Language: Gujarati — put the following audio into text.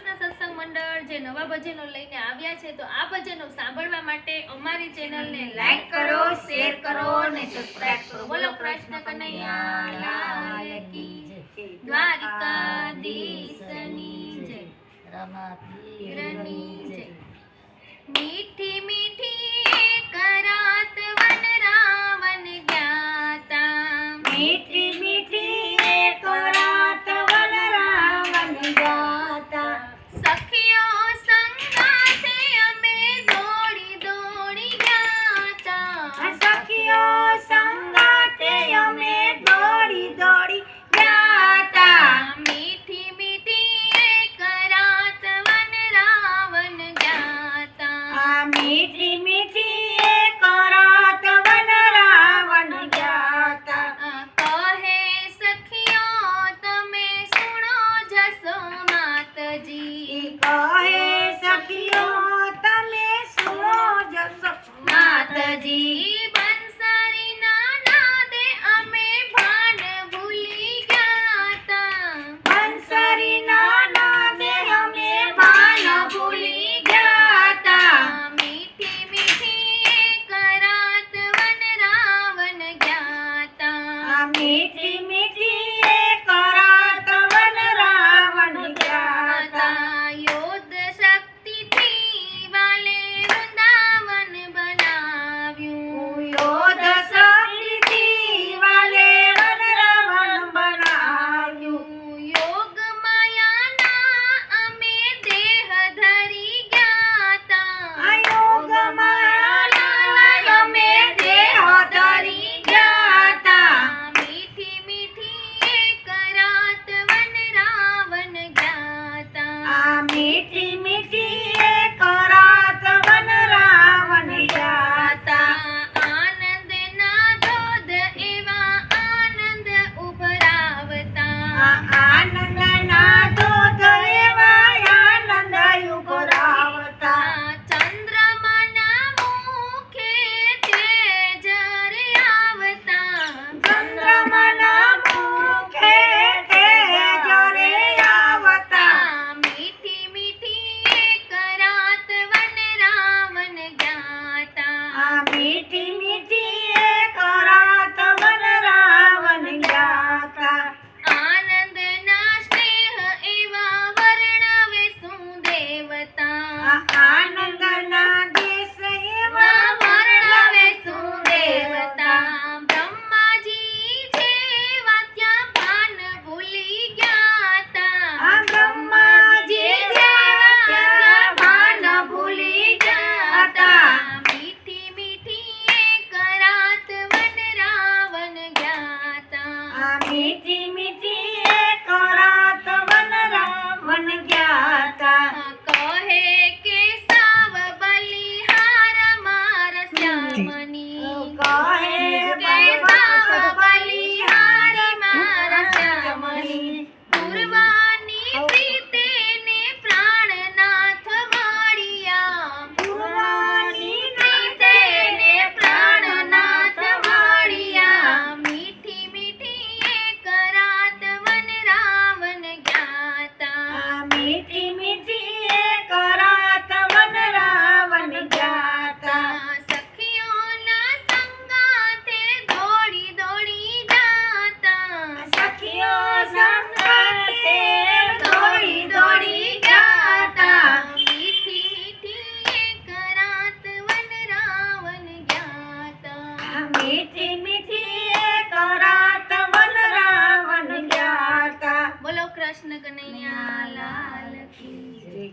કૃષ્ણ સત્સંગ મંડળ જે નવા ભજનો લઈને આવ્યા છે, તો આ ભજનો સાંભળવા માટે અમારી ચેનલને લાઈક કરો, શેર કરો અને સબસ્ક્રાઇબ કરો. બોલો કૃષ્ણ કનૈયા લાલ કી જય, દ્વારિકાધીશની જય, રમાપીરની જય. મીઠી મીઠી એક રાત વન રાવણ ગાતા, મીઠી મીઠી એક રાત વન રાવણ ગાતા. સખીઓ સંગાથે અમે દોડી દોડી ગાતા, સખીઓ સંગાથે અમે દોડી દોડી ગાતા. મીઠી મીઠી એક રાત વન રાવણ ગાતા, મીઠી મીઠી એક રાત વન રાવણ ગાતા. કહે સખીઓ તમે સુણો જશો માતજી, કહે સખીઓ તમે સુનો જશો માતજી. બંસરીના નાદે અમે ભાન ભૂલી ગાતા, બંસરીના નાદે અમે ભાન ભૂલી ગાતા. મીઠી મીઠી એક રાત વન રાવણ ગાતા, મીઠી મીઠી એક રાત વન રાવણ ગાતા. યોદ્ધ શક્તિથી વાલે વૃંદાવન બનાવ્યું, યોદ્ધ શક્તિથી વાલે વન રાવણ બનાવ્યું. યોગ માયાના અમે દેહ ધરી ગાતા, યોગ માયાના અમે દેહ ધરી ગાતા. મીઠી મીઠી એક રાત વન રાવણ ગાતા, મીઠી મીઠી એક રાત વન રાવણ ગાતા. આનંદના ધોધ એવા આનંદ ઉભરાવતા, આનંદના ધોધ એવા આનંદ ઉભરાવતા. ચંદ્રમાના મુખે તેજ રે આવતા, ચંદ્રમાના મુખે તેજ રે આવતા. મીઠી મીઠી એક રાત વન રાવણ ગાતા, મીઠી મીઠી એક રાત વન રાવણ ગાતા. આનંદના સ્નેહ એવા વર્ણવે સુદેવતા, આનંદના દેશ એવા વર્ણવે સુદેવતા. બ્રહ્માજી જેવા ત્યાં ભાન ભૂલી ગાતા, બ્રહ્માજી જેવા ત્યાં ભાન ભૂલી ગાતા. મીઠી મીઠી એક રાત વન રાવણ ગાતા, મીઠી મીઠી એક રાત વન રાવણ ગાતા. કહે કે સાવ બલિહાર મારા શ્યામની, કહે કે સાવ બલિહાર મારા શ્યામની. પૂર્વાની પ્રીતે ને પ્રાણનાથ મળ્યા, પૂર્વાની પ્રીતે ને પ્રાણનાથ મળ્યા. મીઠી મીઠી એક રાત વન રાવણ ગાતા, મીઠી મીઠી એક રાત વન રાવણ ગાતા. સખીઓના સંગાથે દોડી દોડી ગાતા, સખીઓ સંગાથે દોડી દોડી ગાતા. મીઠી મીઠી એક રાત વન રાવણ ગાતા, મીઠી મીઠી એક રાત વન રાવણ ગાતા. બોલો કૃષ્ણ કનૈયા લાલ કી જય.